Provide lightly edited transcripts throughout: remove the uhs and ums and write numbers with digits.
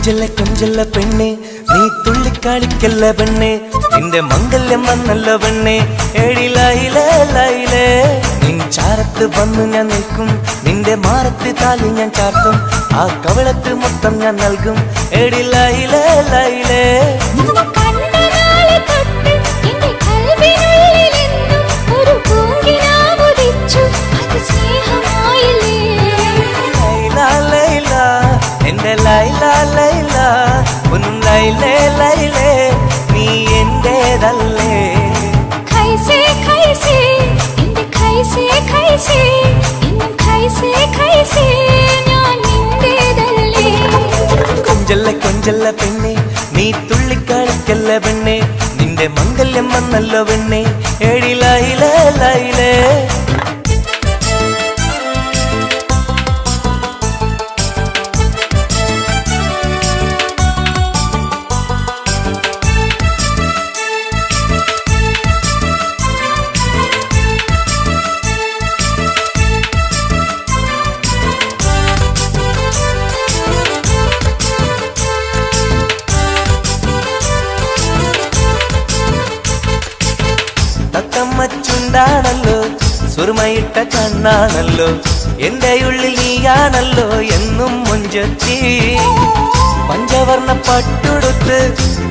കൊഞ്ചല്ല കൊഞ്ചല്ല പെണ്ണെ നീ തുള്ളിക്കളിക്കല്ല പെണ്ണെ നിന്റെ മംഗല്യം വന്നല്ലോ പെണ്ണെ എഴിലയിലേ ലയിലേ നിൻ ചാരത്ത് വന്നു ഞാൻ നിൽക്കും നിന്റെ മാറത്ത് താലി ഞാൻ ചാർത്തും ആ കവളത്ത് മൊത്തം ഞാൻ നൽകും എഴിലയിലേ ലയിലേ എന്റെ ലൈല ലൈല ഒന്നും ലൈലേ ലൈലേ നീ എന്റേതല്ലേ ഖൈസേ ഖൈസേ എന്റെ ഖൈസേ ഖൈസേ എന്നും ഖൈസേ ഖൈസേ ഞാൻ നിന്റേതല്ലേ കൊഞ്ചല്ല കൊഞ്ചല്ല പെണ്ണെ നീ തുള്ളിക്കളിക്കല്ല പെണ്ണെ നിന്റെ മംഗല്യം വന്നല്ലോ പെണ്ണെ എഴിലയിലേ ലൈലേ തത്തമ്മച്ചുണ്ടാണല്ലോ സുറുമയിട്ട കണ്ണാണല്ലോ എന്റെ ഉള്ളിൽ നീയാണല്ലോ എന്നും മുഞ്ചത്തി പഞ്ചവർണ്ണ പട്ടുടുത്ത്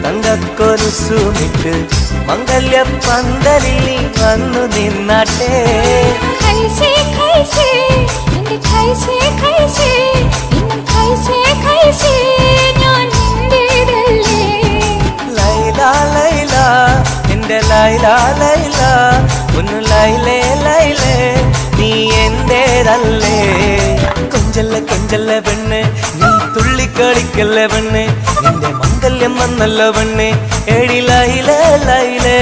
തങ്കക്കൊലുസുമിട്ട് മംഗല്യ പന്തലിൽ നീ വന്നു നിന്നാട്ടെ ഖൈസേ ഖൈസേ എന്റെ ഖൈസേ ഖൈസേ എന്നും ഖൈസേ ഖൈസേ ഞാൻ നിന്റേതല്ലേ ലൈല ലൈല എന്റെ ലൈല ലൈല ഒന്ന് ലൈലേ ലൈലേ നീ എന്റേതല്ലേ കൊഞ്ചല്ല കൊഞ്ചല്ല പെണ്ണ് നീ തുള്ളിക്കളിക്കല്ല പെണ്ണ് നിന്റെ മംഗല്യം വന്നല്ലോ പെണ്ണ് എഴിലയിലേ ലൈലേ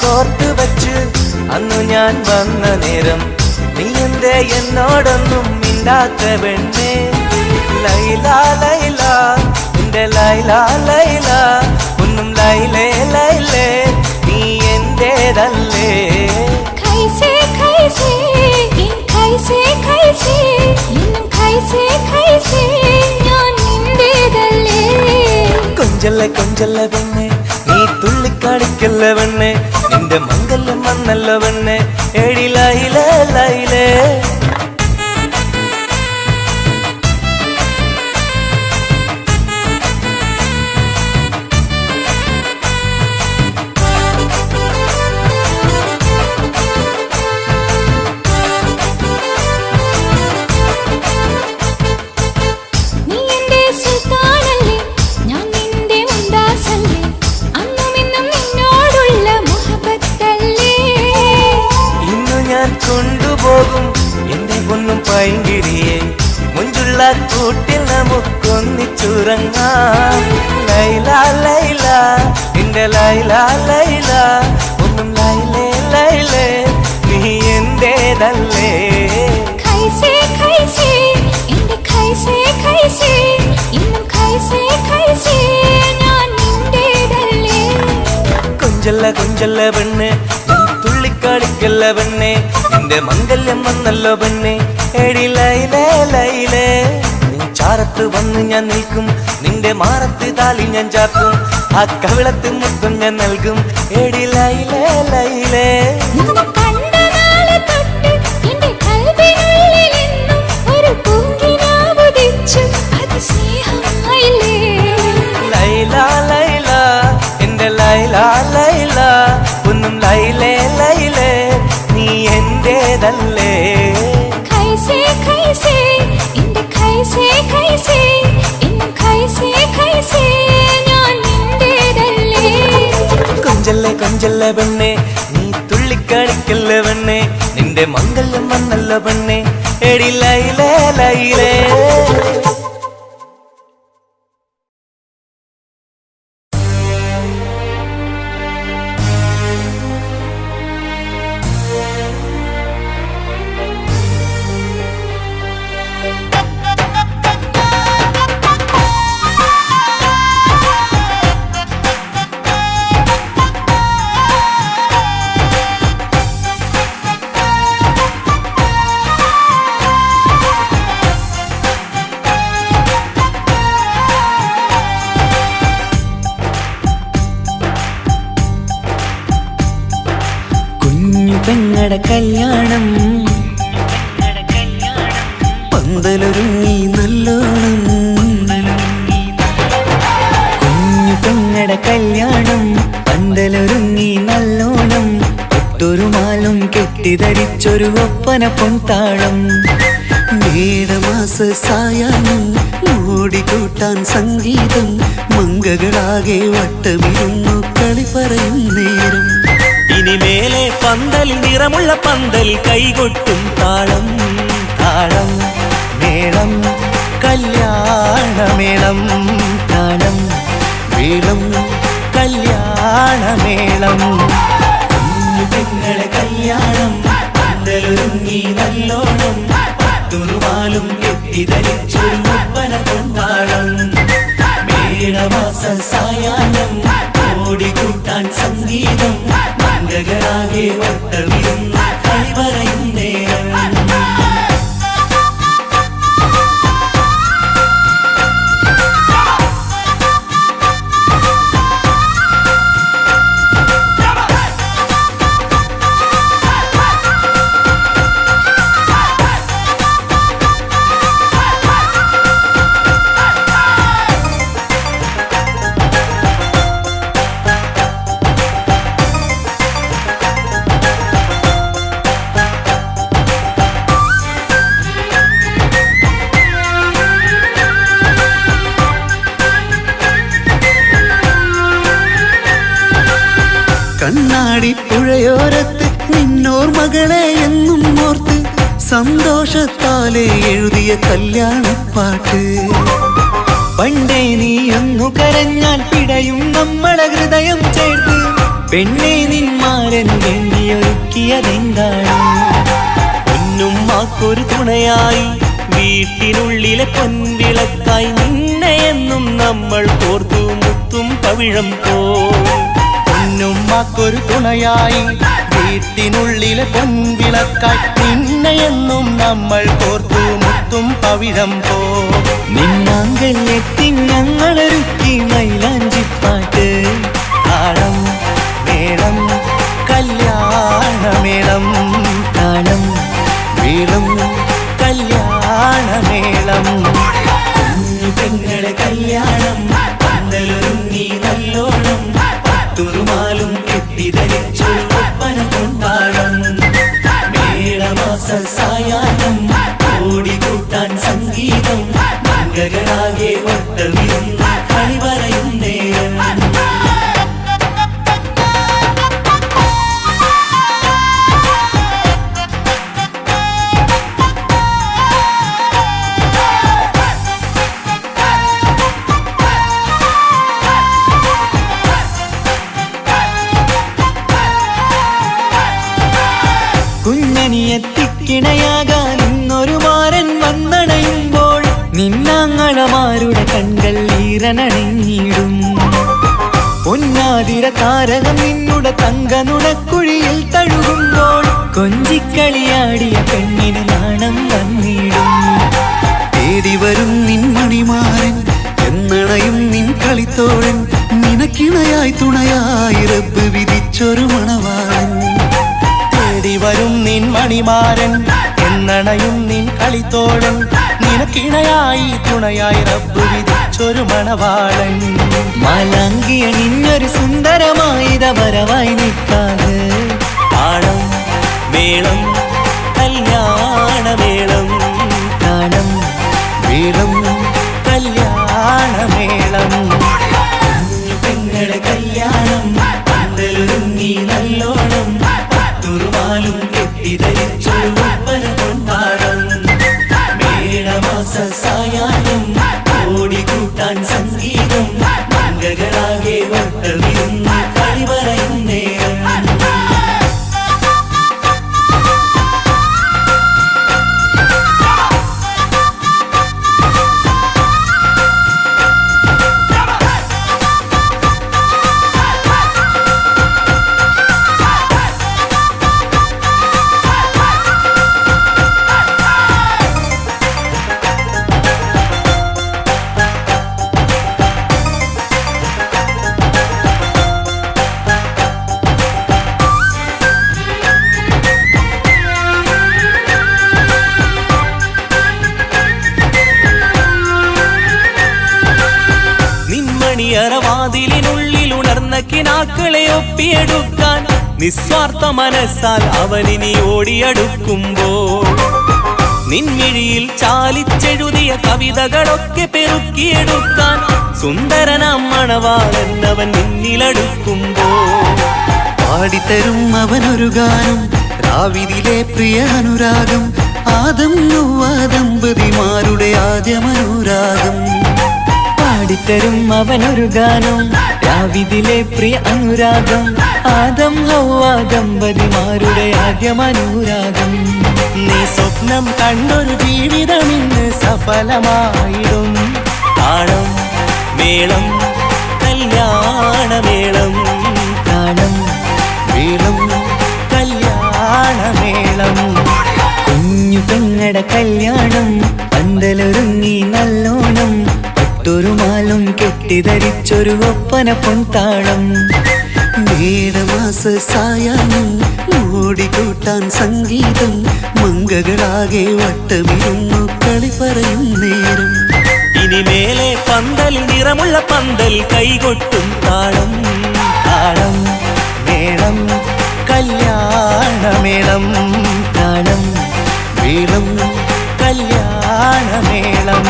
കോർത്ത് വെച്ച് അന്നു ഞാൻ വന്ന നേരം നീ എന്തേ എന്നോടൊന്നും മിണ്ടാത്ത പെണ്ണേ ലൈല ലൈല എന്റെ ലൈല ലൈല ഒന്നും ലൈലേ ലൈലേ നീ എന്റേതല്ലേ ഖൈസേ ഖൈസേ എൻ ഖൈസേ ഖൈസേ എന്നും ഖൈസേ ഖൈസേ ഞാൻ നിന്റേതല്ലേ കൊഞ്ചല്ല കൊഞ്ചല്ല പെണ്ണെ നീ തുള്ളിക്കളിക്കല്ല പെണ്ണെ നിന്റെ മംഗല്യം വന്നല്ലോ പെണ്ണെ എഴിലയിലേ ലൈലേ കൊണ്ടുപോകും എന്റെ പൊന്നും പൈങ്കിരിയെ മുഞ്ചുള്ള കൂട്ടിൽ നമുക്കൊന്നിച്ചുറങ്ങാം ലൈല ലൈല എന്റെ ലൈല ലൈല ഒന്നും ലൈലേ ലൈലേ നീ എന്റേതല്ലേ ഖൈസേ ഖൈസേ എന്റെ ഖൈസേ ഖൈസേ എന്നും ഖൈസേ ഖൈസേ ഞാൻ നിന്റേതല്ലേ കൊഞ്ചല്ല കൊഞ്ചല്ല പെണ്ണ് തുള്ളിക്കളിക്കല്ല പെണ്ണെ നിന്റെ മംഗല്യം വന്നല്ലോ പെണ്ണെ എഴിലയിലേ ലൈലേ നിൻ ചാരത്ത് വന്ന് ഞാൻ നിൽക്കും നിന്റെ മാറത്ത് താലി ഞാൻ ചാർത്തും ആ കവിളത്ത് മുത്തം ഞാൻ നൽകും എഴിലയിലേ ലൈലേ ലൈല ലൈല എന്റെ ലൈല ലൈല ഒന്നും ലൈലേ ലൈലേ നീ എന്റേതല്ലേ ഖൈസേ ഖൈസേ എന്റെ ഖൈസേ ഖൈസേ എന്നും ഖൈസേ ഖൈസേ ഞാൻ നിന്റേതല്ലേ കൊഞ്ചല്ല പെണ്ണെ നീ തുള്ളിക്കളിക്കല്ല പെണ്ണെ നിന്റെ മംഗല്യം വന്നല്ല പെണ്ണെ എടി ലൈലേ ലൈലേ പെങ്ങടെ കല്യാണം പന്തലൊരുങ്ങി നല്ലോണം കുഞ്ഞു പെങ്ങടെ കല്യാണം പന്തലൊരുങ്ങി നല്ലോണം ഒട്ടൊരു മാലും കെട്ടിധരിച്ചൊരു ഒപ്പന പൊൻതാളം മേടമാസ സായാഹ്നം ഓടിക്കൂട്ടാൻ സംഗീതം മംഗകളാകെ വട്ടമിരുന്നു കളി പറയും നേരം ഇനിമേലെ പന്തൽ നിറമുള്ള പന്തൽ കൈകൊട്ടും താളം താളം മേളം കല്യാണമേളം താളം മേളം കല്യാണമേളം കുഞ്ഞു പെങ്ങളെ കല്യാണം പന്തലൊരുങ്ങി നല്ലോണം തുറുമാലും കെട്ടിധരിച്ചൊരു ഒപ്പന പൊൻതാളം മേടമാസ സായാഹ്നം ഓടിക്കൂട്ടാൻ സംഗീതം മംഗകളാകെ വട്ടമിരുന്ന് കളി പറയും നേരം കണ്ണാടി പുഴയോരത്ത് നിന്നോർ മകളെ എന്നും ഓർത്ത് സന്തോഷത്താലെ എഴുതിയ കല്യാണപ്പാട്ട് പണ്ടേ നീ ഒന്നു കരഞ്ഞാൽ പിടയും നമ്മളെ ഹൃദയം ചേർത്ത് പെണ്ണെ നിന്മാരൻ വേണ്ടിയൊരുക്കിയതെന്താണ് പൊന്നുമ്മാക്കൊരു തുണയായി വീട്ടിനുള്ളിലെ പൊൻവിളക്കായി നിന്നെ എന്നും നമ്മൾ കോർത്തു മുത്തും പവിഴം പോ പൊന്നുമ്മാക്കൊരു തുണയായി വീട്ടിനുള്ളിലെ പൊൻവിളക്കായി നിന്നെയെന്നും നമ്മൾ കോർത്തു മുത്തും പവിഴം പോ നിന്നാങ്കല്ലെത്തി ഞങ്ങളൊരുക്കി മൈലാഞ്ചിപ്പാട്ട് താളം മേളം കല്യാണമേളം താളം മേളം കല്യാണമേളം കുഞ്ഞു പെങ്ങളെ കല്യാണം പന്തലൊരുങ്ങി നല്ലോണം തുറുമാലും കെട്ടിധരിച്ചൊരു ഒപ്പന പൊൻതാളം മേടമാസ സായാഹ്നം ഓടിക്കൂട്ടാൻ സംഗീതം മംഗകളാകെ വട്ടമിരുന്ന് കളി പറയും നേരം കുഞ്ഞനിയെത്തിക്കിണയാകാൻ ഇന്നൊരു മാരൻ വന്നണയുമ്പോൾ നിന്നാങ്ങളമാരുടെ കൺകൾ ഈറനണിഞ്ഞിടും പൊന്നാതിര താരകം നിന്നുടെ തങ്കനുടക്കുഴിയിൽ തഴുകുമ്പോൾ കൊഞ്ചിക്കളിയാടിയ പെണ്ണിന് നാണം വന്നിടും തേടി വരും നിൻ മണിമാരൻ എന്നണയും നിൻ കളിത്തോഴൻ നിനക്കിണയായി തുണയായി റബ്ബ് വിധിച്ചൊരു മണവാളൻ തേടി വരും നിൻ മണിമാരൻ എന്നണയും നിൻ കളിത്തോഴൻ നിനക്കിണയായി തുണയായി റബ്ബ് വിധിച്ചൊരു മണവാളൻ മാലാങ്കിയ നിന്നൊരു സുന്ദരമായിത വരവായി നിൽക്കാതെ താളം മേളം കല്യാണമേളം താളം മേളം കല്യാണമേളം കുഞ്ഞു പെങ്ങളെ കല്യാണം പന്തലൊരുങ്ങി മംഗകളാകെ വട്ടമിരുന്ന് കളി പറയും നേരം. വാതിലിനുള്ളിൽ ഉണർന്ന കിനാക്കളെ ഒപ്പിയെടുക്കാൻ നിസ്വാർത്ഥ മനസ്സാൽ അവനിനി ഓടിയടുക്കുമ്പോൾ നിൻമിഴിയിൽ ചാലിച്ചെഴുതിയ കവിതകളൊക്കെ പെറുക്കിയെടുക്കാൻ സുന്ദരനാം മണവാളൻ അവൻ നിന്നിലടുക്കുമ്പോൾ പാടിത്തരും അവനൊരു ഗാനം രാവിലെ പ്രിയ അനുരാഗം ആദം നൊവ്വ ദമ്പതിമാരുടെ ആദ്യമനുരാഗം. പാടിത്തരും അവനൊരു ഗാനം രാവിലെ പ്രിയ അനുരാഗം ആദം ഹൗവ ദമ്പതിമാരുടെ ആദ്യമനുരാഗം. നീ സ്വപ്നം കണ്ടൊരു ജീവിതം ഇന്ന് സഫലമായിടും. താളം മേളം കല്യാണമേളം, താളം മേളം കല്യാണമേളം. കുഞ്ഞു പെങ്ങടെ കല്യാണം പന്തലൊരുങ്ങി നല്ലോണം പട്ടൊരുമാലും കെട്ടിധരിച്ചൊരു ഒപ്പന പൊൻതാളം. മേടമാസ സായാഹ്നം ഓടിക്കൂട്ടാൻ സംഗീതം മംഗകളാകെ വട്ടമിരുന്നു കളി പറയും നേരം. ഇനിമേലെ പന്തൽ നിറമുള്ള പന്തൽ കൈകൊട്ടും താളം. താളം മേളം കല്യാണമേളം, താളം മേളം കല്യാണമേളം.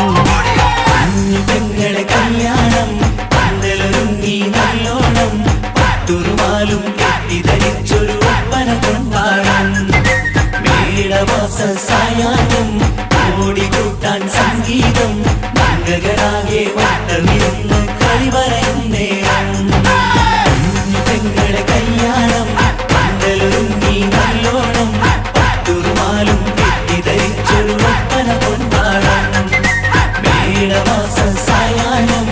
പെങ്ങളെ കല്യാണം പന്തലൊരുങ്ങി നല്ലോണം പട്ടുറുമാലും കെട്ടിധരിച്ചൊരു ഒപ്പന പൊൻതാളം. മേടമാസ സായാഹ്നം ഓടിക്കൂട്ടാൻ സംഗീതം മംഗകളാകെ വട്ടമിരുന്ന് കളി പറയും നേരം. പെങ്ങളെ കല്യാണം പന്തലൊരുങ്ങി നല്ലോണം പട്ടുറുമാലും കെട്ടിധരിച്ചൊരു ഒപ്പന പൊൻതാളം. മേടമാസ സായാഹ്നം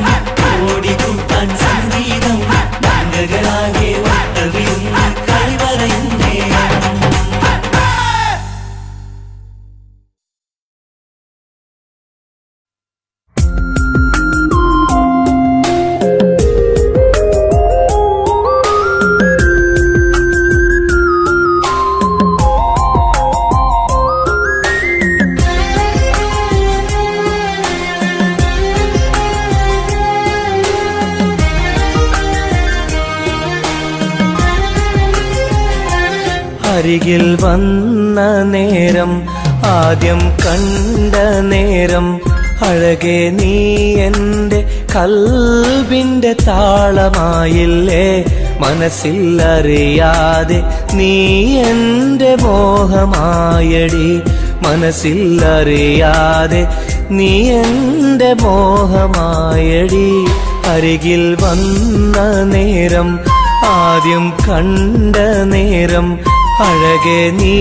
ഓടിക്കൂട്ടാൻ സംഗീതം മംഗകളാകെ വട്ടമിരുന്ന് കളി പറയും നേരം. അരികിൽ വന്ന നേരം ആദ്യം കണ്ട നേരം അഴകെ നീ എൻ്റെ കൽബിൻ്റെ താളമായില്ലേ. മനസ്സിലറിയാതെ നീ എൻ്റെ മോഹമായടി. മനസ്സിലറിയാതെ നീ എൻ്റെ മോഹമായടി. അരികിൽ വന്ന നേരം ആദ്യം കണ്ട നേരം അഴകെ നീ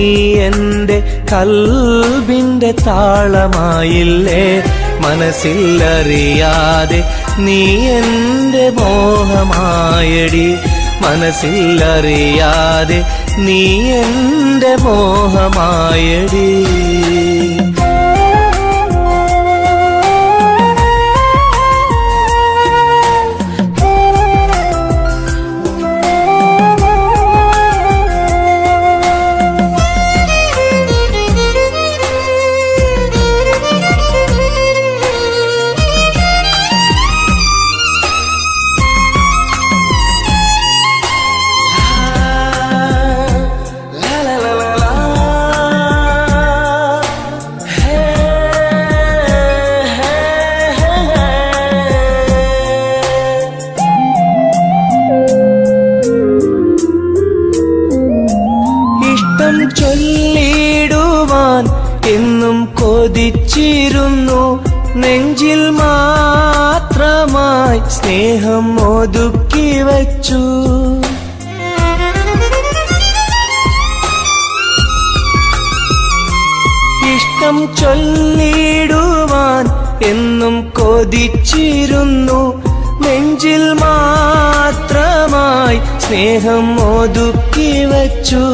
എൻ്റെ കൽബിൻ്റെ താളമായില്ലേ. മനസ്സിലറിയാതെ നീ എൻ്റെ മോഹമായടി. മനസ്സിലറിയാതെ നീ എൻ്റെ മോഹമായടി. സ്നേഹം ഒതുക്കി വച്ചു. ഇഷ്ടം ചൊല്ലിടുവാൻ എന്നും കൊതിച്ചിരുന്നു. നെഞ്ചിൽ മാത്രമായി സ്നേഹം ഒതുക്കി വച്ചു.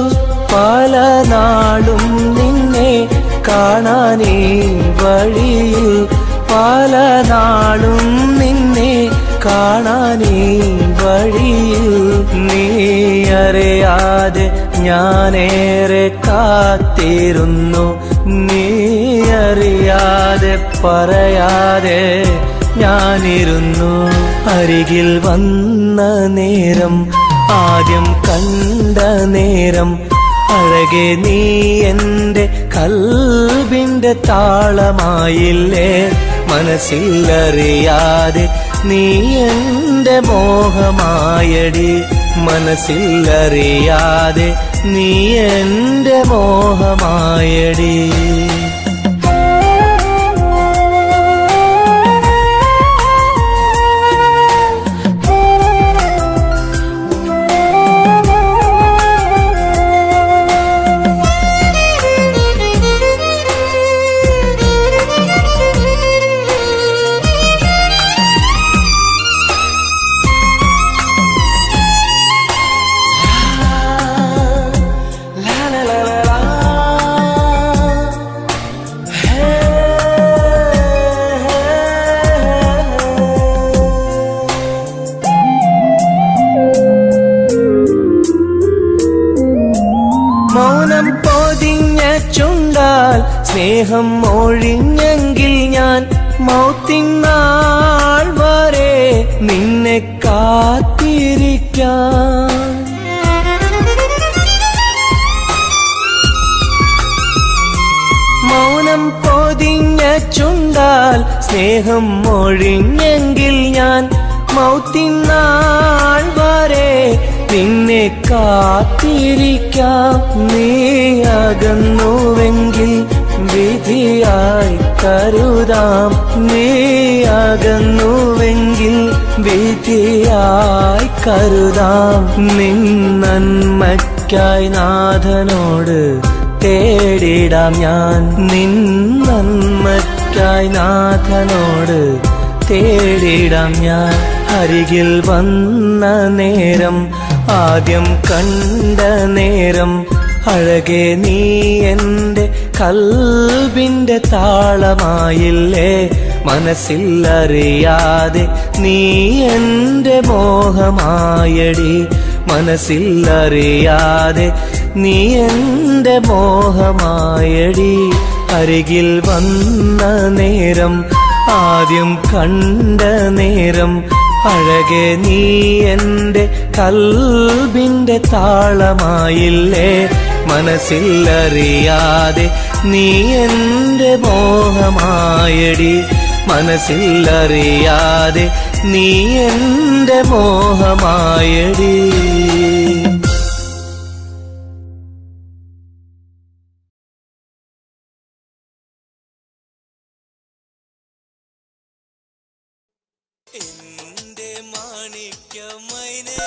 പല നാളും നിന്നെ കാണാനേ വഴിയിൽ, പല നാളും നിന്നെ കാണാനേ വഴിയിൽ. നീ അറിയാതെ ഞാനേറെ കാത്തിരുന്നു. നീ അറിയാതെ പറയാതെ ഞാനിരുന്നു. അരികിൽ വന്ന നേരം, ആദ്യം കണ്ട നേരം, അഴകെ നീ എൻ്റെ കൽബിൻ്റെ താളമായില്ലേ. മനസ്സിലറിയാതെ നീ എൻ്റെ മോഹമായടി. മനസ്സിലറിയാതെ നീ എൻ്റെ മോഹമായടി. മൗനം പൊതിഞ്ഞ ചുണ്ടാൽ സ്നേഹം ഒഴിഞ്ഞെങ്കിൽ ഞാൻ മൗത്തിനാൾ വരെ നിന്നെ കാത്തിരിക്കാം. മൗനം പൊതിഞ്ഞ ചുണ്ടാൽ സ്നേഹം ഒഴിഞ്ഞെങ്കിൽ ഞാൻ മൗത്തിനാൾ വരെ നിന്നെ കാത്തിരിക്കാം. നീ അകന്നുവെങ്കിൽ വിധിയായി കരുതാം. നീ അകന്നുവെങ്കിൽ വിധിയായി കരുതാം. നിൻ നന്മയ്ക്കായി നാഥനോട് തേടിടാം ഞാൻ. നിൻ നന്മയ്ക്കായി നാഥനോട് തേടിടാം ഞാൻ. അരികിൽ വന്ന നേരം, ആദ്യം കണ്ട നേരം, അഴകെ നീ എൻ്റെ കൽബിൻ്റെ താളമായില്ലേ. മനസ്സിലറിയാതെ നീ എൻ്റെ മോഹമായടി. മനസ്സിലറിയാതെ നീ എൻ്റെ മോഹമായടി. അരികിൽ വന്ന നേരം, ആദ്യം കണ്ട നേരം, അഴകെ നീ എൻ്റെ കൽബിൻ്റെ താളമായില്ലേ. മനസ്സിലറിയാതെ നീ എൻ്റെ മോഹമായടി. മനസ്സിലറിയാതെ നീ എൻ്റെ മോഹമായടി. എന്റെ മാണിക്യമൈനേ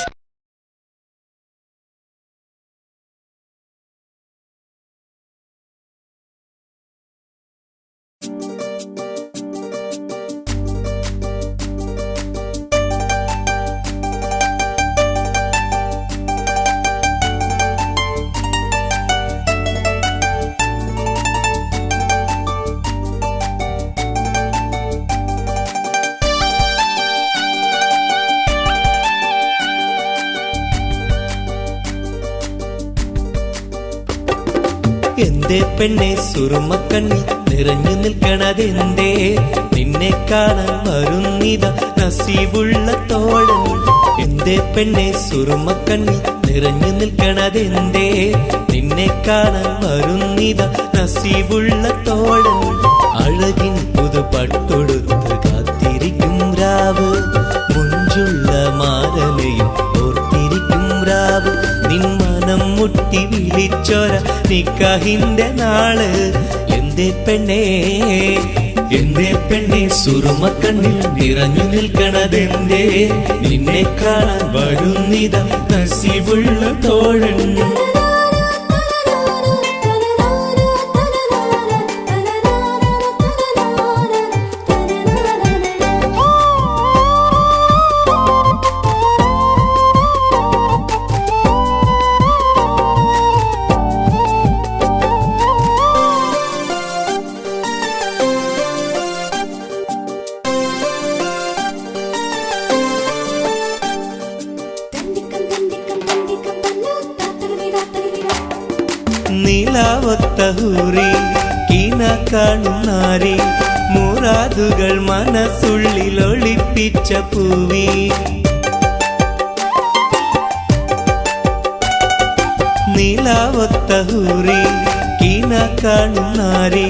എന്തേ പെണ്ണെ സുറുമക്കണ്ണി നിറഞ്ഞു നിൽക്കണതെന്തേ? നിന്നെ കാണാൻ വരുന്നിത നസീബുള്ള തോഴൻ. എന്തേ പെണ്ണെ സുറുമക്കണ്ണി നിറഞ്ഞു നിൽക്കണതെന്തേ? നിന്നെ കാണാൻ വരുന്നിത നസീബുള്ള തോഴൻ. അഴകിൻ പുതുപട്ടൊടുത്ത് കാത്തിരിക്കും രാവ്, മുഞ്ചുള്ള മാരലയും ഓർത്തിരിക്കും രാവ്. നിൻ മനം മുട്ടി വിളിച്ചോര നിക്കാഹിന്റെ നാള്. എന്തേ പെണ്ണേ എന്റെ പെണ്ണെ സുറുമക്കണ്ണിൽ നിറഞ്ഞു നിൽക്കണതെന്തേ നിന്നെ കാണാൻ വരുന്നിത നസീബുള്ള തോഴൻ നീലാവത്ത ഹൂറി കീന കാണുന്നാരി മുറാദുകൾ മനസ്സുള്ളിൽ ഒളിപ്പിച്ച പൂവി നീലാവത്ത ഹൂറി കീന കാണുന്നാരി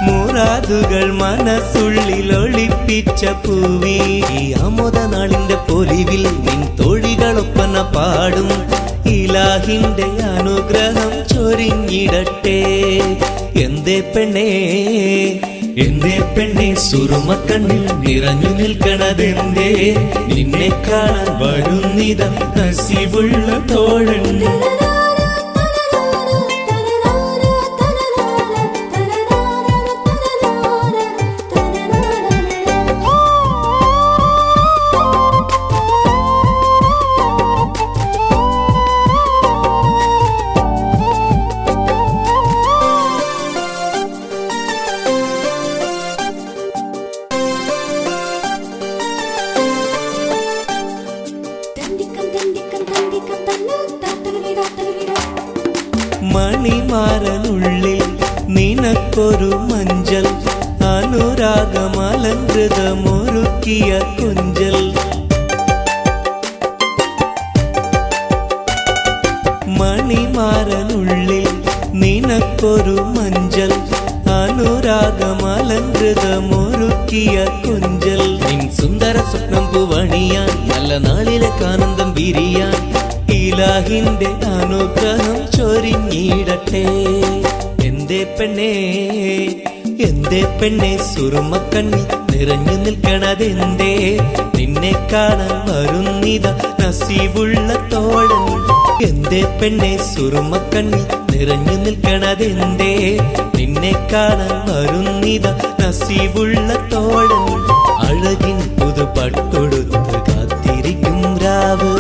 മുറാദുകൾ മനസ്സുള്ളിൽ ഒളിപ്പിച്ച പൂവി ഈ ആമോദ നാളിന്റെ പൊലിവിൽ നിൻ തോഴികളൊപ്പന പാടും ഇലാഹിന്റെ അനുഗ്രഹം ചൊരിഞ്ഞിടട്ടെ എന്തേ പെണ്ണെ സുറുമക്കണ്ണിൽ നിറഞ്ഞു നിൽക്കണതെന്തേ നിന്നെ കാണാൻ വരുന്നിത നസീബുള്ള തോഴൻ മണിമാരനുള്ളിൽ നിനക്കൊരു മഞ്ചൽ അനുരാഗമലങ്കൃതമൊരുക്കിയ കൊഞ്ചൽ മണിമാരനുള്ളിൽ നിനക്കൊരു മഞ്ചൽ അനുരാഗമലങ്കൃതമൊരുക്കിയ കൊഞ്ചൽ നിൻ സുന്ദര സ്വപ്നം പൂവണിയാൻ നല്ല നാളിലെ ആനന്ദം വിരിയാൻ ഇലാഹിന്റെ അനുഗ്രഹം ചൊരിഞ്ഞിടട്ടെ എന്തേ പെണ്ണെ സുറുമക്കണ്ണി നിറഞ്ഞു നിൽക്കണതെന്തേ നിന്നെ കാണാൻ വരുന്നിത നസീബുള്ള തോഴൻ എന്തേ പെണ്ണെ സുറുമക്കണ്ണി നിറഞ്ഞു നിൽക്കണതെന്തേ നിന്നെ കാണാൻ വരുന്നിത നസീബുള്ള തോഴൻ അഴകിൻ പുതുപട്ടൊടുത്ത് കാത്തിരിക്കും രാവ്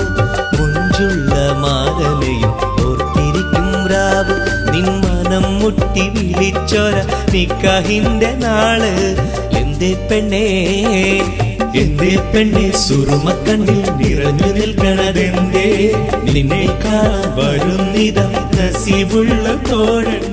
മുഞ്ചുള്ള മാലയും ഓർത്തിരിക്കും രാവ് നിൻ മനം മുട്ടി വിളിച്ചോര നിക്കാഹിന്റെ നാള് എന്തേ പെണ്ണെ സുറുമക്കണ്ണിൽ നിറഞ്ഞു നിൽക്കണതെന്തേ നിന്നെ കാണാൻ വരുന്നിത നസീബുള്ള തോഴൻ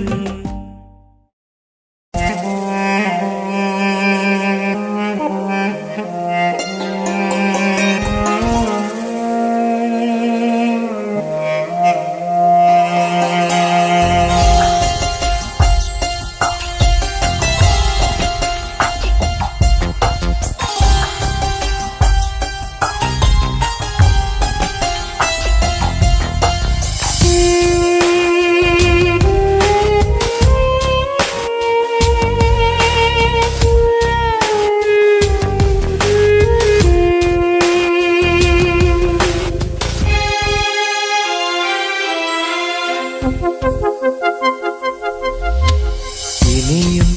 ഇനിയും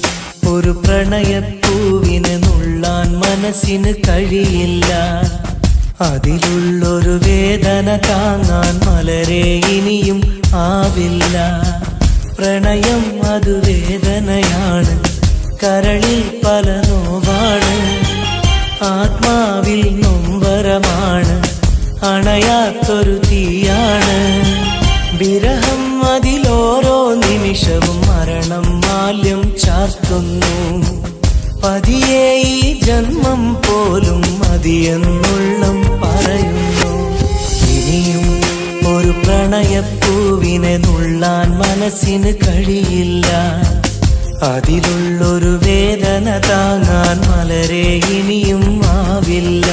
ഒരു പ്രണയപ്പൂവിനെ നുള്ളാൻ മനസ്സിന് കഴിയില്ല അതിലുള്ളൊരു വേദന താങ്ങാൻ മലരെ ഇനിയും ആവില്ല പ്രണയം അത് വേദനയാണ് കരളിൽ പല നോവാണ് ആത്മാവിൽ നൊമ്പരമാണ് അണയാത്തൊരു തീയാണ് വിരഹം അതിലോരോ നിമിഷവും മരണം മാല്യം ചാർത്തുന്നു പതിയെ ഈ ജന്മം പോലും മതിയെന്നുള്ളം പറയുന്നു ഇനിയും ഒരു പ്രണയപ്പൂവിനെ നുള്ളാൻ മനസ്സിന് കഴിയില്ല അതിലുള്ളൊരു വേദന താങ്ങാൻ മലരെ ഇനിയും ആവില്ല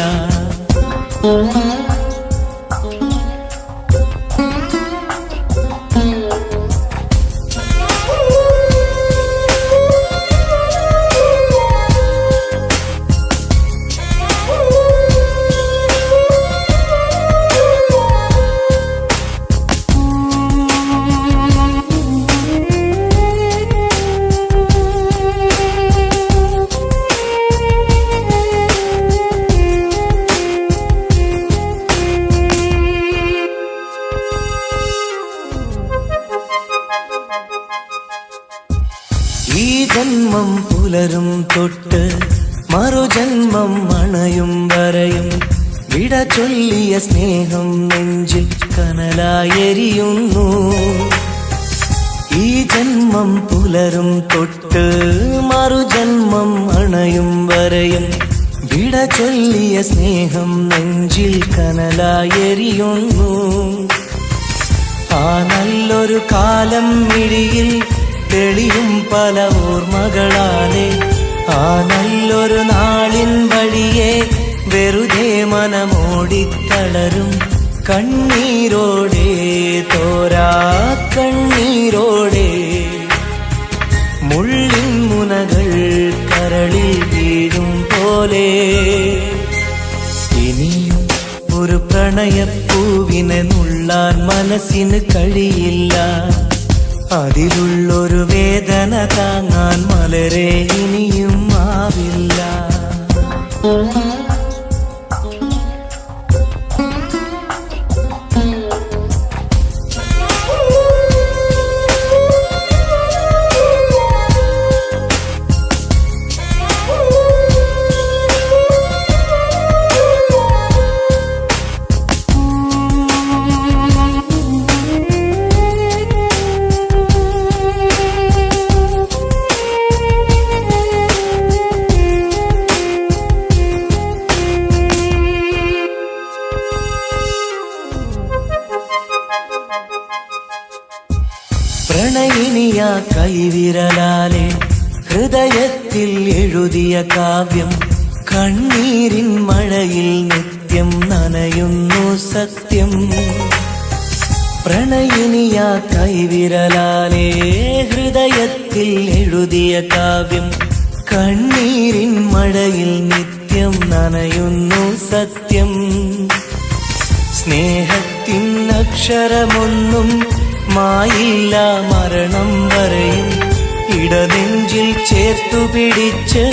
പുലരും തൊട്ട് മറുജന്മം അണയും വരെയും വിട ചൊല്ലിയ സ്നേഹം നെഞ്ചിൽ കനലായെരിയുന്നു. ഈ ജന്മം പുലരും തൊട്ട് മറുജന്മം അണയും വരെയും വിട ചൊല്ലിയ സ്നേഹം നെഞ്ചിൽ കനലായെരിയുന്നു. ആ നല്ലൊരു കാലം മിഴിയിൽ തെളിയും പല ഓർമ്മകളാലെ ആ നല്ലൊരു നാളിൻ വഴിയെ വെറുതെ മനമോടിത്തളരും കണ്ണീരോടെ തോരാ കണ്ണീരോടെ മുള്ളിൻ മുനകൾ കരളിൽ വീഴും പോലെ ഇനിയും ഒരു പ്രണയപ്പൂവിനെ നുള്ളാൻ മനസ്സിന് കഴിയില്ല. അതിലുള്ളൊരു വേദന താങ്ങാൻ മലരെ ഇനിയും ആവില്ല. പ്രണയിനിയ കൈവിരലാലെ ഹൃദയത്തിൽ എഴുതിയ കാവ്യം കണ്ണീരിൻ മഴയിൽ നിത്യം നനയുന്നു സത്യം. പ്രണയിനിയ കൈവിരലാലെ ഹൃദയത്തിൽ എഴുതിയ കാവ്യം കണ്ണീരിൻ മഴയിൽ നിത്യം നനയുന്നു സത്യം. സ്നേഹത്തിൻ അക്ഷരമൊന്നും മായില്ല മരണം വരെയും ഇടനെഞ്ചിൽ ചേർത്തു പിടിച്ച്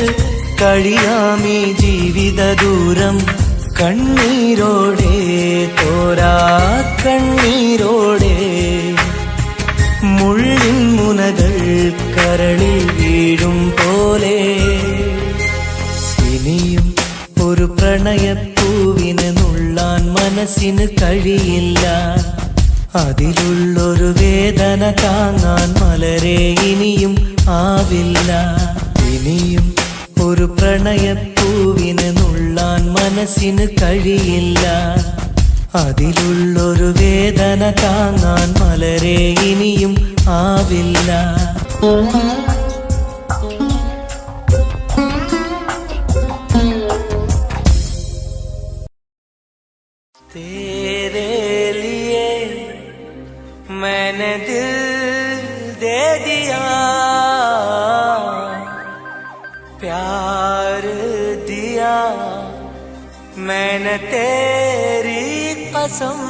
കഴിയാമീ ജീവിത ദൂരം കണ്ണീരോടെ തോരാ കണ്ണീരോടെ മുള്ളിൻ മുനകൾ കരളിൽ വീഴും പോലെ ഇനിയും ഒരു പ്രണയപ്പൂവിനെ നുള്ളാൻ മനസ്സിന് കഴിയില്ല. അതിലുള്ളൊരു വേദന താങ്ങാൻ മലരെ ഇനിയും ആവില്ല. ഇനിയും ഒരു പ്രണയപ്പൂവിനെ നുള്ളാൻ മനസ്സിന് കഴിയില്ല. അതിലുള്ളൊരു വേദന താങ്ങാൻ മലരെ ഇനിയും ആവില്ല. मैंने दिल दे दिया प्यार दिया मैंने तेरी कसम.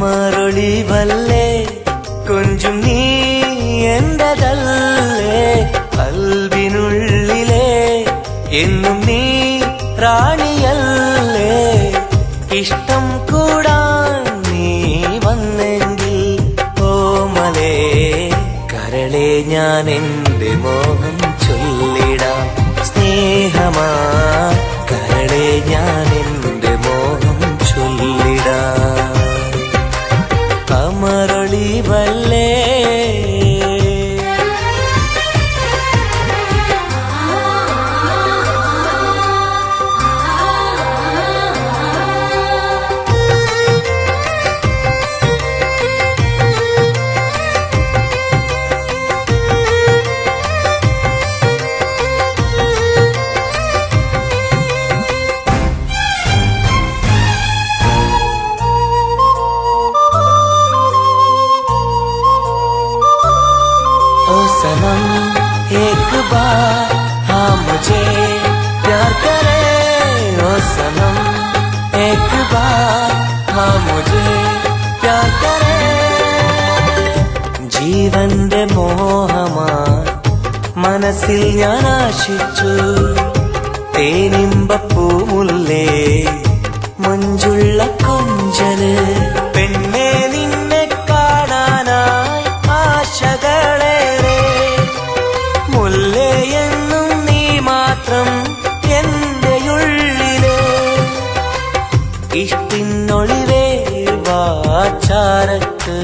അമരൊളിവല്ലേ കൊഞ്ചും നീ എന്റതല്ലേ കൽബിനുള്ളിലെ എന്നും നീ റാണിയല്ലേ ഇഷ്ടം കൂടാൻ നീ വന്നെങ്കിൽ ഓമലേ കരളെ ഞാൻ എന്റെ മോഹം ചൊല്ലിടാം സ്നേഹമാ കരളെ ഞാൻ എന്റെ മോഹം ചൊല്ലിടാം. അമരൊളിവല്ലേ മനസ്സിൽ ഞാൻ ആശിച്ചു തേനിമ്പപ്പൂമുല്ലേ മഞ്ചുള്ള കൊഞ്ചല് പെണ്ണെ നിന്നെ കാണാനായി ആശകളേറെ മുല്ലയെന്നും നീ മാത്രം എന്റെ ഉള്ളില് ഇഷ്ടിനൊളിവേ വാചാരക്ക്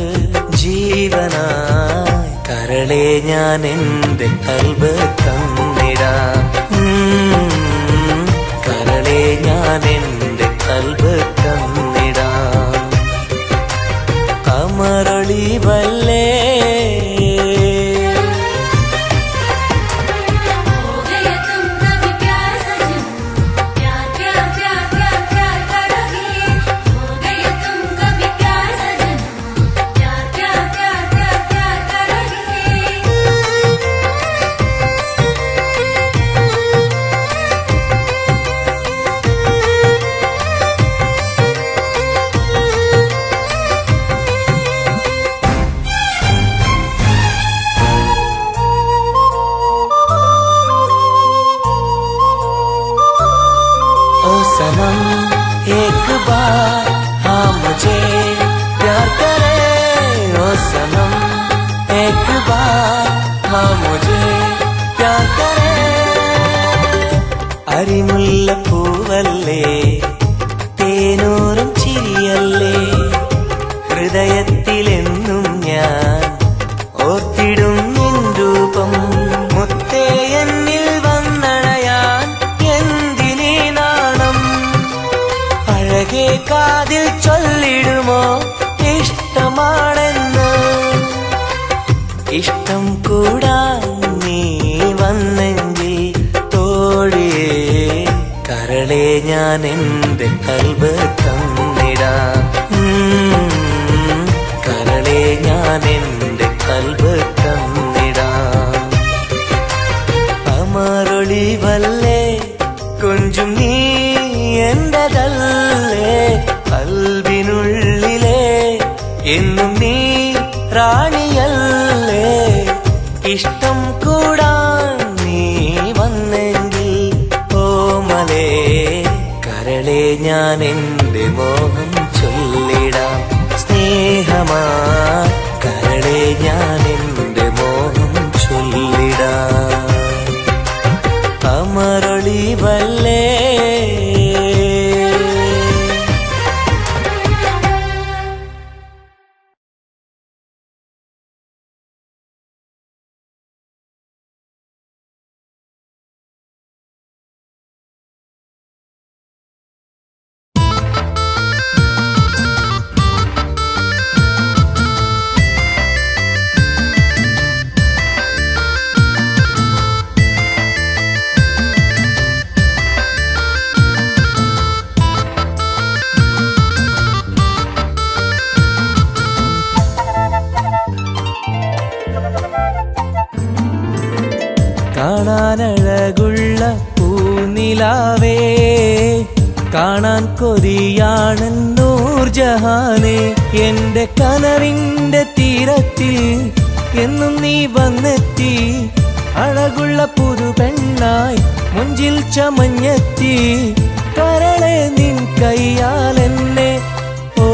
ജീവനായി കരളെ ഞാൻ എന്റെ കൽബ് തന്നിടാം കരളെ ഞാൻ എന്റെ കൽബ് തന്നിടാം കമറൊളിവല്ലേ सनम एक बार हाँ मुझे प्यार करे ओ सनम एक बार हाँ मुझे प्यार करे അരിമുല്ല പൂവല്ലേ തേനൂറും ചിരിയല്ലേ ഹൃദയത്തിലെന്നും ഞാൻ ഓർത്തിടും നിൻ രൂപം മുത്തേ എന്നിൽ വന്നണയാൻ എന്തിനീ നാണം അഴകേ കാതിൽ ചൊല്ലിടുമോ ഇഷ്ടമാണെന്ന് ഇഷ്ടം കൂടാൻ നീ വന്നെങ്കിൽ തോഴിയേ കരളെ ഞാൻ എന്റെ കൽബ് തന്നിടാം കരളെ ഞാൻ എന്റെ കൽബ് തന്നിടാം അമറൊളിവല്ലേ കൊഞ്ചും നീ എന്റെതല്ലേ കൽബിനുള്ളിലെ എന്നും നീ റാണിയല്ലേ ഇഷ്ടം കൂടാൻ നീ വന്നെങ്കിൽ ഓമലേ കരളെ ഞാൻ എന്റെ മോഹം ചൊല്ലിടാം സ്നേഹമാ കരളെ ഞാൻ എന്റെ മോഹം ചൊല്ലിടാം അമറൊളിവല്ലേ കാണാനഴകുള്ള പൂനിലാവേ കാണാൻ കൊതിയാണ് നൂർജഹാനെ എന്റെ കനവിന്റെ തീരത്തിൽ എന്നും നീ വന്നെത്തി അഴകുള്ള പുതു പെണ്ണായി മുഞ്ചിൽ ചമഞ്ഞെത്തി കരളെ നിൻ കയ്യാൽ എന്നെ ഓ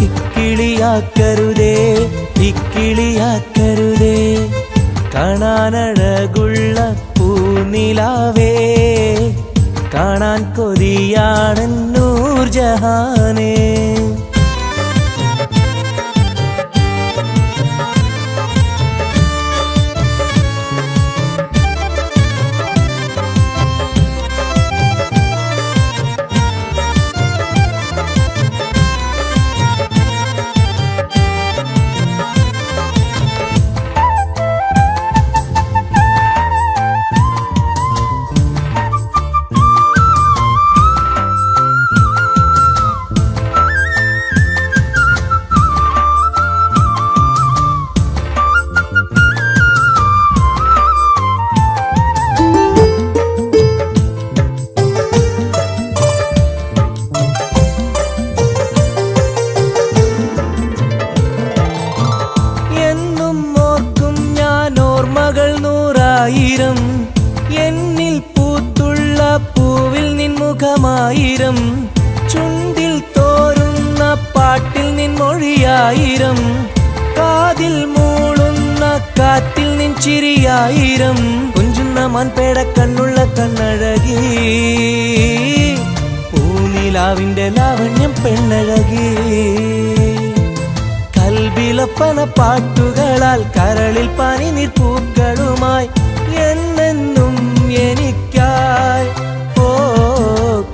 ഇക്കിളിയാക്കരുതേ ഇക്കിളിയാക്കരുതേ കാണാനഴകുള്ള പൂനിലാവേ കാണാൻ കൊതിയാണ് നൂർജഹാനേ എന്നിൽ പൂത്തുള്ള പൂവിൽ നിൻ മുഖമായിരം, ചുണ്ടിൽ തോരുന്ന പാട്ടിൽ നിൻ മൊഴിയായിരം, കാതിൽ മൂളുന്ന കാറ്റിൽ നിൻ ചിരിയായിരം, കുഞ്ചുന്ന മാൻപേട കണ്ണുള്ള കണ്ണഴകി, പൂനിലാവിന്റെ ലാവണ്യം പെണ്ണഴകി. കൽബിലൊപ്പന പാട്ടുകളാൽ കരളിൽ പനിനീർ പൂക്കളുമായി എന്നെന്നും എനിക്കായി ഓ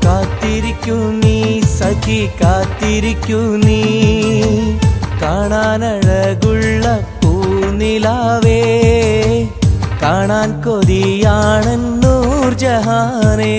കാത്തിരിക്കൂ നീ സഖി, കാത്തിരിക്കൂ നീ. കാണാനഴകുള്ള പൂനിലാവേ, കാണാൻ കൊതിയാണെൻ നൂർജഹാനേ.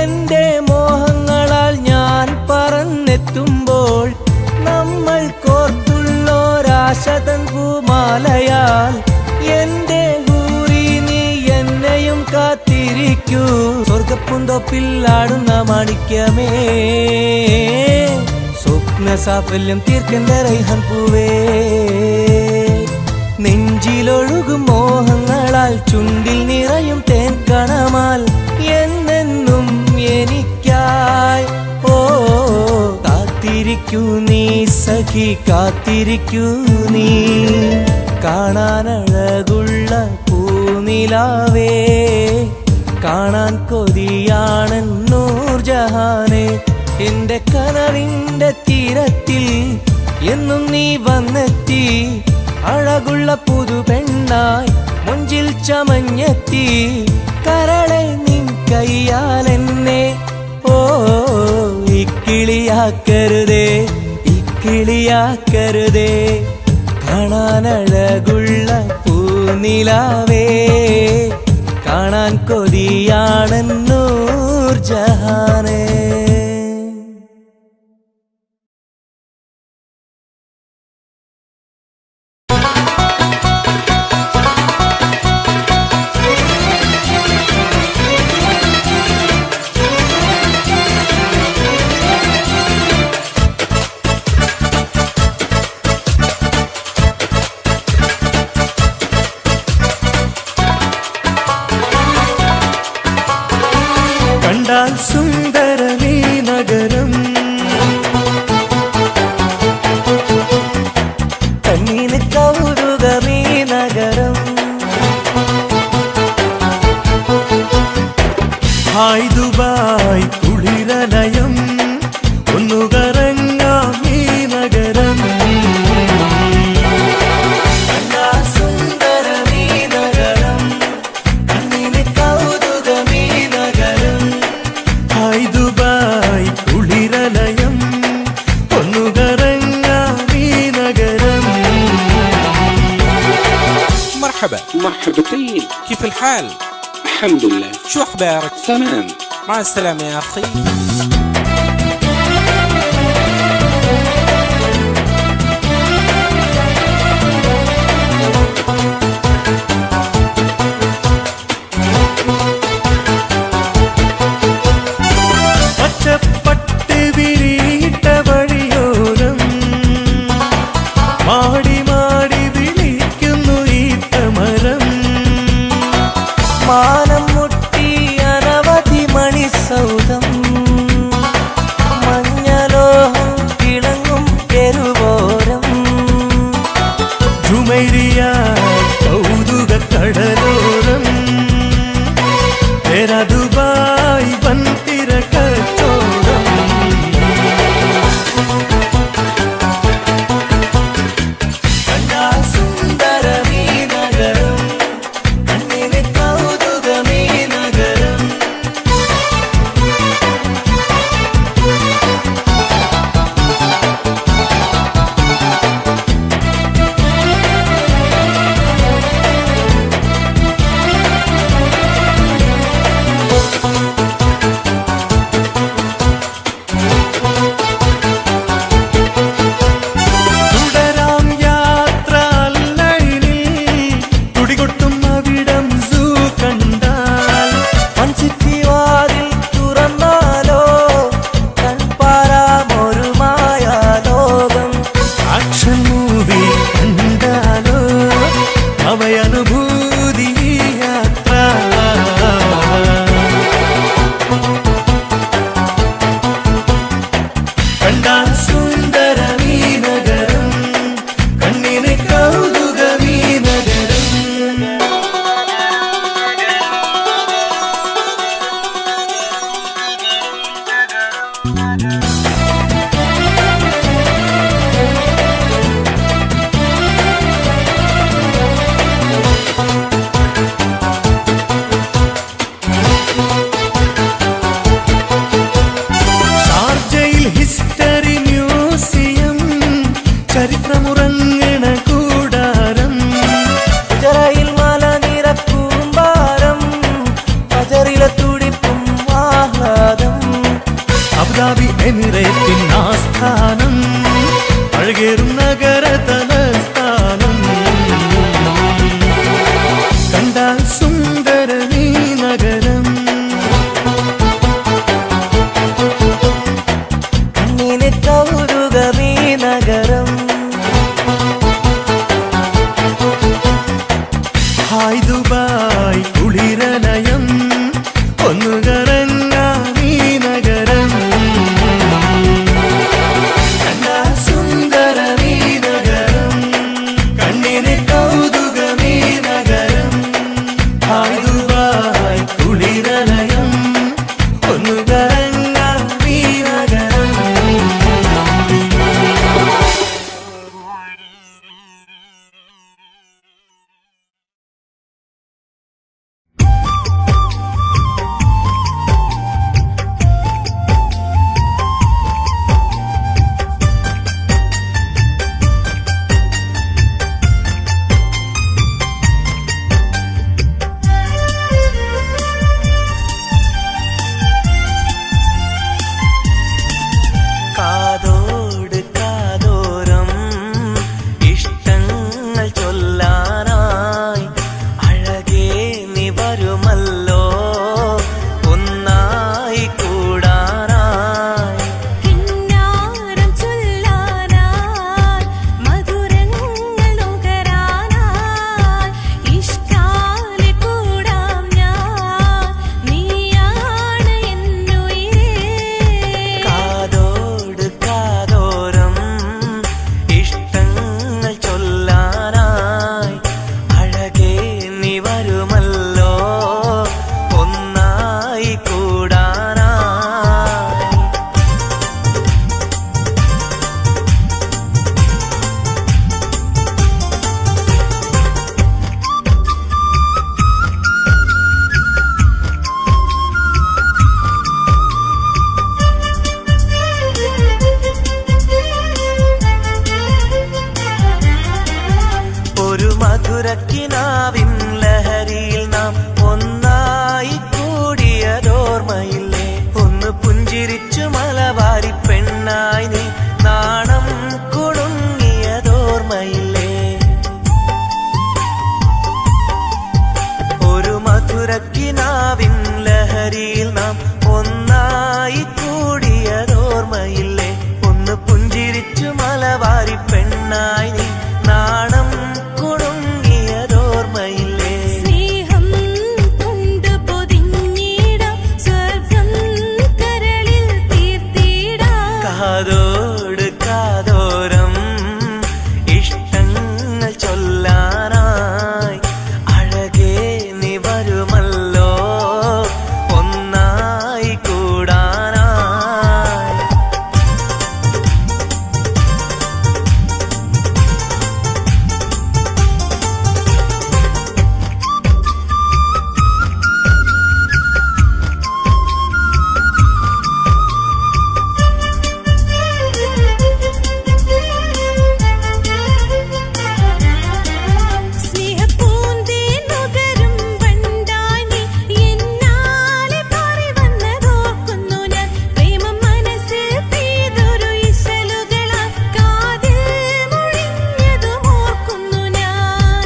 എന്റെ മോഹങ്ങളാൽ ഞാൻ പറന്നെത്തുമ്പോൾ നമ്മൾ കോർത്തുള്ളൊരാശതൻ പൂമാലയാൽ എന്റെ ഹൂറി നീ എന്നെയും കാത്തിരിക്കൂ. സ്വർഗപ്പുന്തോപ്പില്ലാടുന്ന മാണിക്യമേ, സ്വപ്ന സാഫല്യം തീർക്കെന്റെ റൈഹൻ പൂവേ. നെഞ്ചിലൊഴുകും മോഹങ്ങളാൽ ചുണ്ടിൽ നിറയും തേൻ കണമാൽ എന്നെന്നും എനിക്കായി ഓ കാത്തിരിക്കൂ നീ സഖി, കാത്തിരിക്കൂ നീ. കാണാനഴകുള്ള പൂനിലാവേ, കാണാൻ കൊതിയാണെൻ നൂർജഹാനേ. എന്റെ കനവിന്റെ തീരത്തിൽ എന്നും നീ വന്നെത്തി, അഴകുള്ള പുതു പെണ്ണായി മുഞ്ചിൽ ചമഞ്ഞെത്തി. കരളെ നിൻ കയ്യാലെന്നെ ഓ ഇക്കിളിയാക്കരുതേ, ഇക്കിളിയാക്കരുതേ. കാണാനഴകുള്ള പൂനിലാവേ, കാണാൻ കൊതിയാണെൻ നൂർജഹാനേ. സുന്ദരമീ നഗരം കണ്ണിന് കൗതുകമീ നഗരം. ഹായ് ദുബായ് കുളിരലയം, ഒന്നു കറങ്ങാം ഈ നഗരം. സുന്ദരമീ നഗരം, കണ്ണിന് കൗതുകമീ നഗരം. ഹായ് ദുബായ് കുളിരലയം, ഒന്നു കറങ്ങാം ഈ നഗരം. مرحبا. مرحبتين. كيف الحال؟ الحمد لله. شو أخبارك؟ تمام. مع السلامة يا أخي. പച്ചപ്പട്ട് വിരിയിട്ട വഴിയോരം മാടി മാടി വിളിക്കുന്നു ഈ തമരം. മാനം മുട്ടി അനവധി മണിസൗധം മധുരക്കിനാവിൻ ലഹരിയിൽ നാം ഒന്നായി കൂടിയതോർമ്മയില്ലേ ഒന്ന് പുഞ്ചിരിച്ചു മലബാരി പെണ്ണായി നീ നാണം കുടുങ്ങിയതോർമ്മയില്ലേ ഒരു മധുരക്കിനാവിൻ ലഹരിയിൽ നാം ഒന്നായി കൂടിയതോർമ്മയില്ലേ ഒന്ന് പുഞ്ചിരിച്ചു മലബാരി പെണ്ണായി നീ നാണം കുടുങ്ങിയതോർമ്മയില്ലേ സ്നേഹം കൊണ്ട് പൊതിഞ്ഞിടാം സ്വർഗം കരളിൽ തീർത്തിടാം കാതോട് കാതോരം ഇഷ്ടങ്ങൾ ചൊല്ലാനായി അഴകേ നീ വരുമല്ലോ ഒന്നായി കൂടാനായി സ്നേഹപ്പൂന്തേൻ നുകരും വണ്ടായി നീ എന്നാലെ പാറി വന്നതോർക്കുന്നു ഞാൻ പ്രേമം മനസ്സിൽ പെയ്തൊരു ഇശലുകളാൽ കാതിൽ മുഴിഞ്ഞതും ഓർക്കുന്നു ഞാൻ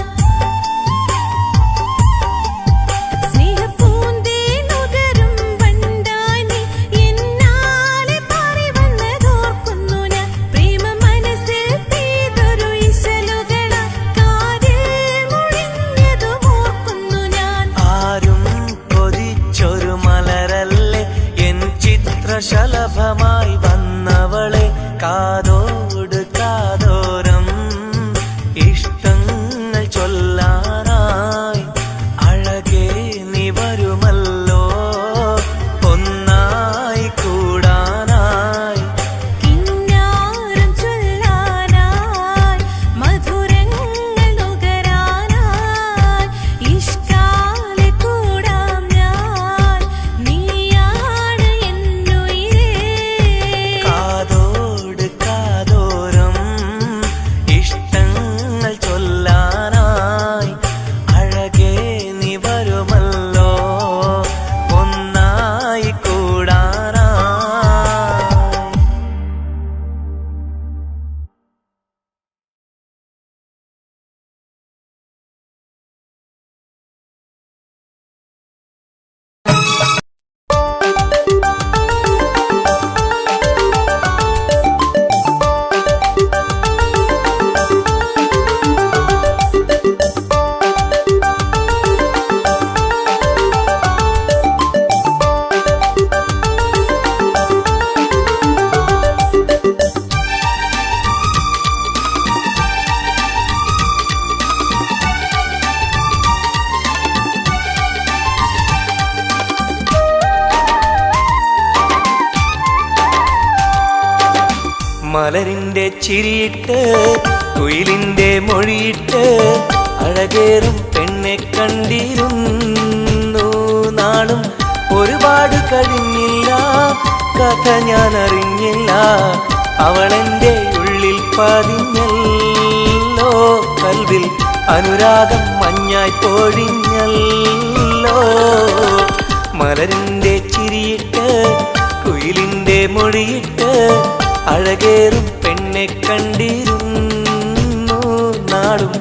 സ്നേഹപ്പൂന്തേൻ നുകരും വണ്ടായി നീ എന്നാലെ പാറി വന്നതോർക്കുന്നു ഞാൻ പ്രേമം മനസ്സിൽ പെയ്തൊരു ഇശലുകളാൽ കാതിൽ മുഴിഞ്ഞതും ഓർക്കുന്നു ഞാൻ ആരും കൊതിച്ചൊരു മലരല്ലേ എൻ ചിത്രശലഭമായി വന്നവളെ കാതോട് കാതോരം ഇഷ്ടങ്ങൾ ചൊല്ലാനായി അഴകേ നീ വരുമല്ലോ ഒന്നായി കൂടാനായി കിന്നാരം ചൊല്ലാനായി മധുരങ്ങൾ നുകരാനായി ഇഷ്കാലെ കൂടാം ഞാൻ നീയാണ് എന്നുയിരേ കാതോട് കാതോരം ഇഷ്ടങ്ങൾ ചൊല്ലാനായി അഴകേ നീ വരുമല്ലോ ഒന്നായി കൂടാനായി മലരിന്റെ ചിരിയിട്ട് കുയിലിന്റെ മൊഴിയിട്ട് അഴകേറും പെണ്ണെ കണ്ടിരുന്നു നാളും ഒരുപാട് കഴിഞ്ഞില്ല കഥ ഞാൻ അറിഞ്ഞില്ല അവളെന്റെ ഉള്ളിൽ പതിഞ്ഞല്ലോ കൽവിൽ അനുരാഗം മഞ്ഞായി പൊഴിഞ്ഞല്ലോ മലരിന്റെ ചിരിയിട്ട് കുയിലിന്റെ മൊഴിയിട്ട് അഴകേറും പെണ്ണെ കണ്ടിരുന്നു നാളും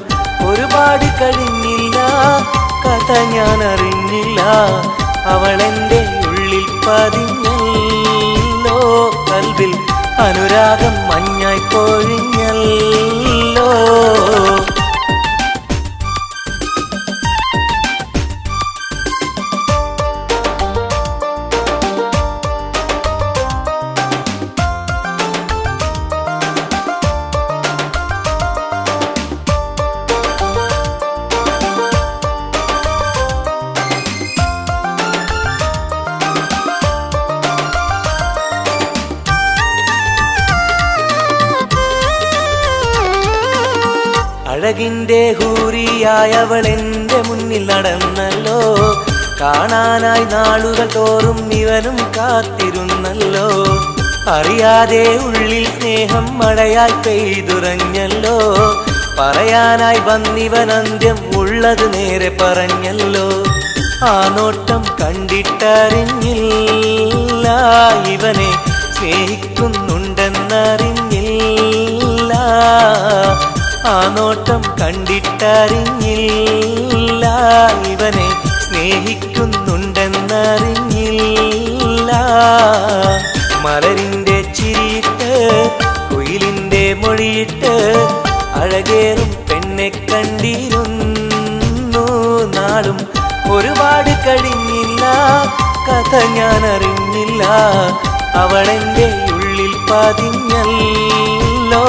ഒരുപാട് കഴിഞ്ഞില്ല കഥ ഞാൻ അറിഞ്ഞില്ല അവളെന്റെ ഉള്ളിൽ പതിഞ്ഞല്ലോ കൽവിൽ അനുരാഗം മഞ്ഞായി പൊഴിഞ്ഞല്ലോ അഴകിന്റെ ഹൂറിയായവൾ എന്റെ മുന്നിൽ നടന്നല്ലോ കാണാനായി നാളുകൾ തോറും ഇവനും കാത്തിരുന്നല്ലോ അറിയാതെ ഉള്ളിൽ സ്നേഹം മഴയായി പെയ്തുറഞ്ഞല്ലോ പറയാനായി വന്നിവൻ അന്ത്യം ഉള്ളത് നേരെ പറഞ്ഞല്ലോ. ആ നോട്ടം കണ്ടിട്ടറിഞ്ഞില്ല ഇവനെ സ്നേഹിക്കുന്നുണ്ടെന്നറിഞ്ഞില്ല. ആ നോട്ടം കണ്ടിട്ടറിഞ്ഞില്ല ഇവനെ സ്നേഹിക്കുന്നുണ്ടെന്നറിഞ്ഞില്ല. മലരിന്റെ ചിരിയിട്ട് കുയിലിന്റെ മൊഴിയിട്ട് അഴകേറും പെണ്ണെ കണ്ടിരുന്നു. നാളും ഒരുപാട് കഴിഞ്ഞില്ല, കഥ ഞാൻ അറിഞ്ഞില്ല. അവളെന്റെ ഉള്ളിൽ പതിഞ്ഞല്ലോ,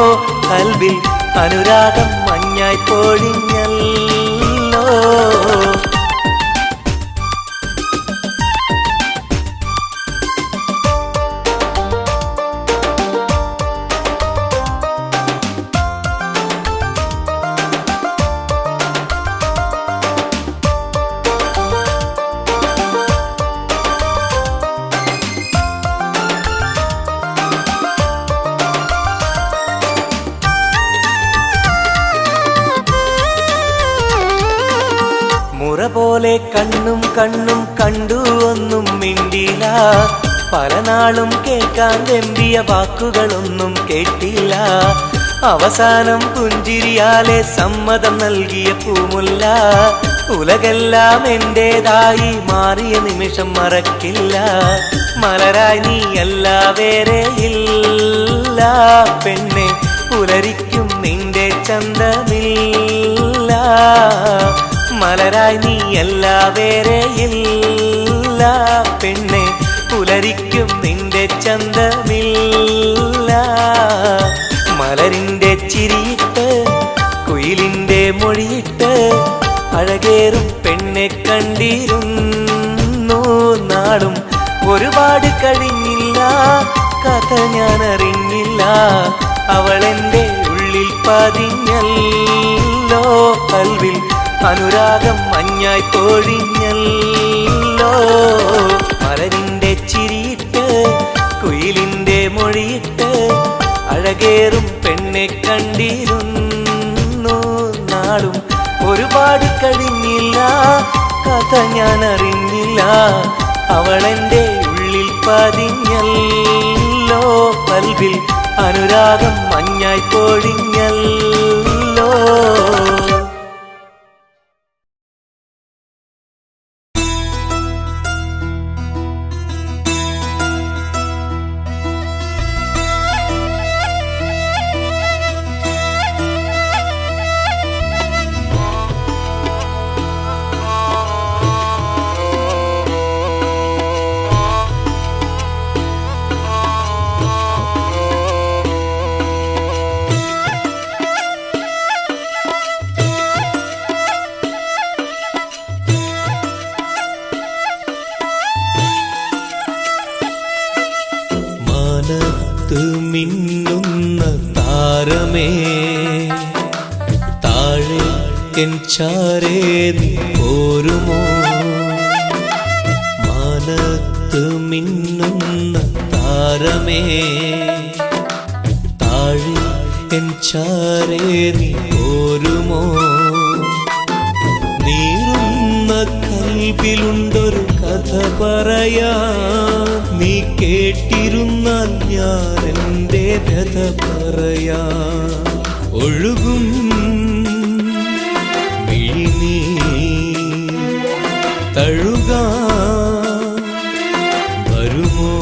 കൽവിൽ അനുരാഗം മഞ്ഞായി പൊഴിഞ്ഞല്ലോ. മുറ പോലെ കണ്ണും കണ്ണും കണ്ടു ഒന്നും മിണ്ടില്ല. പല നാളും കേൾക്കാൻ വെമ്പിയ വാക്കുകളൊന്നും കേട്ടില്ല. അവസാനം പുഞ്ചിരിയാലെ സമ്മതം നൽകിയ പൂമുല്ല. ഉലകെല്ലാം എന്റേതായി മാറിയ നിമിഷം മറക്കില്ല. മലരായി നീയല്ല വേറെ ഇല്ല പെണ്ണെ, പുലരിക്കും നിന്റെ ചന്തമില്ല. മലരായി നീയല്ല വേറെ ഇല്ല പെണ്ണെ, പുലരിക്കും നിന്റെ ചന്തമില്ല. മലരിന്റെ ചിരിയിട്ട് കുയിലിന്റെ മൊഴിയിട്ട് അഴകേറും പെണ്ണെ കണ്ടിരുന്നു. നാളും ഒരുപാട് കഴിഞ്ഞില്ല, കഥ ഞാൻ അറിഞ്ഞില്ല. അവളെന്റെ ഉള്ളിൽ പതിഞ്ഞല്ലോ, കൽവിൽ അനുരാഗം മഞ്ഞായി പൊഴിഞ്ഞല്ലോ. മലരിന്റെ ചിരിയിട്ട് കുയിലിന്റെ മൊഴിയിട്ട് അഴകേറും പെണ്ണെ കണ്ടിരുന്നു. നാളും ഒരുപാട് കഴിഞ്ഞില്ല, കഥ ഞാൻ അറിഞ്ഞില്ല. അവളെന്റെ ഉള്ളിൽ പതിഞ്ഞല്ലോ, കൽവിൽ അനുരാഗം മഞ്ഞായി പൊഴിഞ്ഞല്ലോ. മിന്നുന്ന താരമേ താഴെ എൻ ചാരേ നീ പോരുമോ? മാനത്ത് മിന്നുന്ന താരമേ താഴെ എൻ ചാരേ നീ പോരുമോ? നീറുന്ന കൽബിലുണ്ടൊരു കഥ പറയാ, നീ കേട്ടിരുന്നാൽ ഞാൻ എൻ്റെ വ്യഥ പറയാ. ഒഴുകും മിഴിനീ തഴുകാ വരുമോ?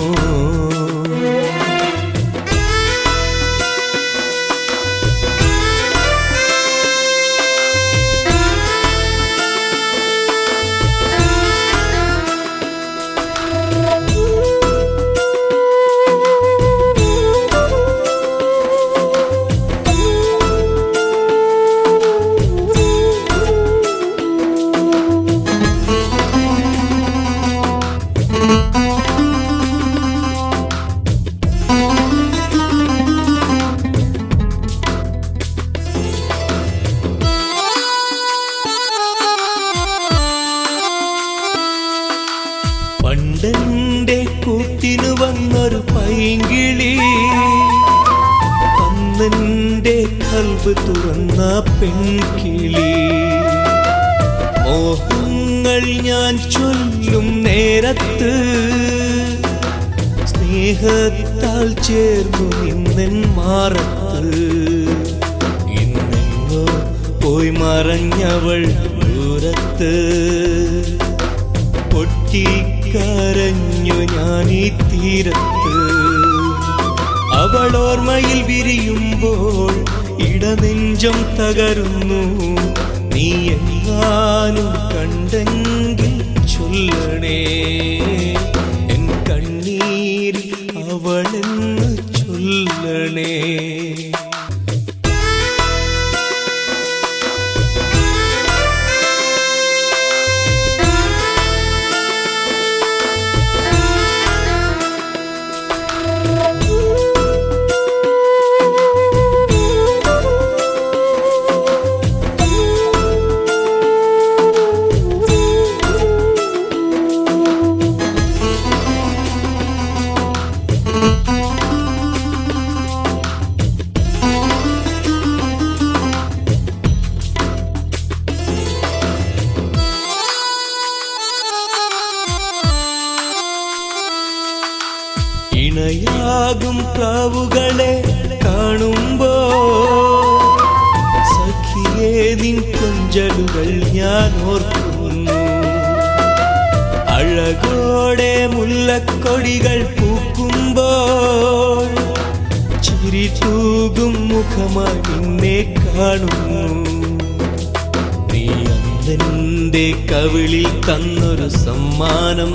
എന്റെ കൽബ് തുറന്ന പെൺകിളി. മോഹങ്ങൾ ഞാൻ ചൊല്ലും നേരത്ത് സ്നേഹത്താൽ ചേർന്നു നിന്നെൻ മാറത്ത്. ഇന്നെങ്ങോ പോയി മറഞ്ഞവൾ ദൂരത്ത്. പൊട്ടിക്കരഞ്ഞു ഞാൻ ഈ തീരത്ത്. അവൾ ഓർമ്മയിൽ വിരിയുമ്പോൾ ഇടനെഞ്ചം തകരുന്നു. നീ എങ്ങാനും കണ്ടെങ്കിൽ ചൊല്ലണേ എൻ കണ്ണീരിൽ അവളെന്ന് ചൊല്ലണേ. ഇണയാകും പ്രാവുകളെ കാണുമ്പോ സഖിയേ നിൻ കൊഞ്ചലുകൾ ഞാൻ ഓർക്കുന്നു. അഴകോടെ മുല്ലക്കൊടികൾ പൂക്കുമ്പോൾ ചിരി തൂകും മുഖമായി നിന്നെ കാണുന്നു. നീ അന്നെന്റെ കവിളിൽ തന്നൊരു സമ്മാനം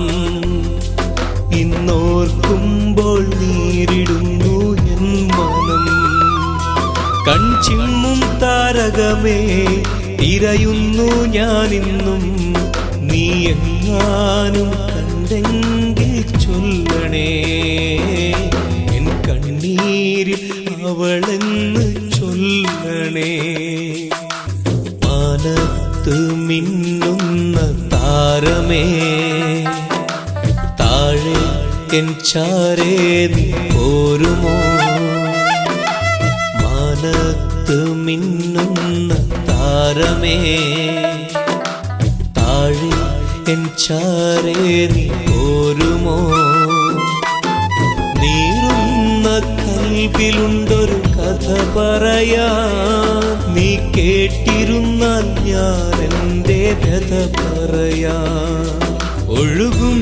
ഇന്നോർക്കുമ്പോൾ നീരിടുന്നു എൻ മനം. കൺചിമ്മും താരകമേ ഇരയുന്നു ഞാനിന്നും. നീ എങ്ങാനും കണ്ടെങ്കിൽ ചൊല്ലണേ എൻ കണ്ണീരിൽ അവളെന്ന് ചൊല്ലണേ. മാനത്ത് മിന്നുന്ന താരമേ താഴെ എൻ ചാരേ നീ പോരുമോ. മാനത്ത് മിന്നുന്ന താരമേ താഴെ എൻ ചാരേ നീ പോരുമോ. നീറുന്ന കൽബിലുണ്ടൊരു കഥ പറയാൻ. നീ കേട്ടിരുന്നാൽ ഞാൻ എൻ്റെ കഥ പറയാൻ. ഒഴുകും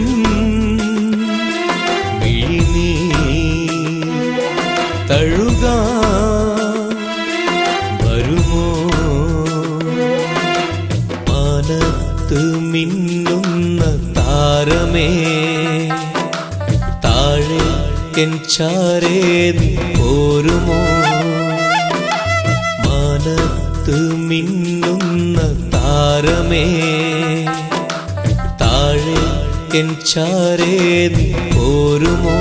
വിഴിനീ തഴുകാൻ വരുമോ. മാനത്ത് മിന്നുന്ന താരമേ താഴെ എൻ ചാരേ നീ പോരുമോ. മാനത്ത് മിന്നുന്ന താരമേ താഴെ എൻ ചാരേ നീ പോരുമോ.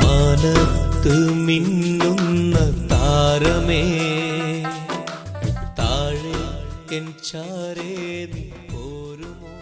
മാനത്ത് മിന്നുന്ന താരമേ താഴെ എൻ ചാരേ നീ പോരുമോ.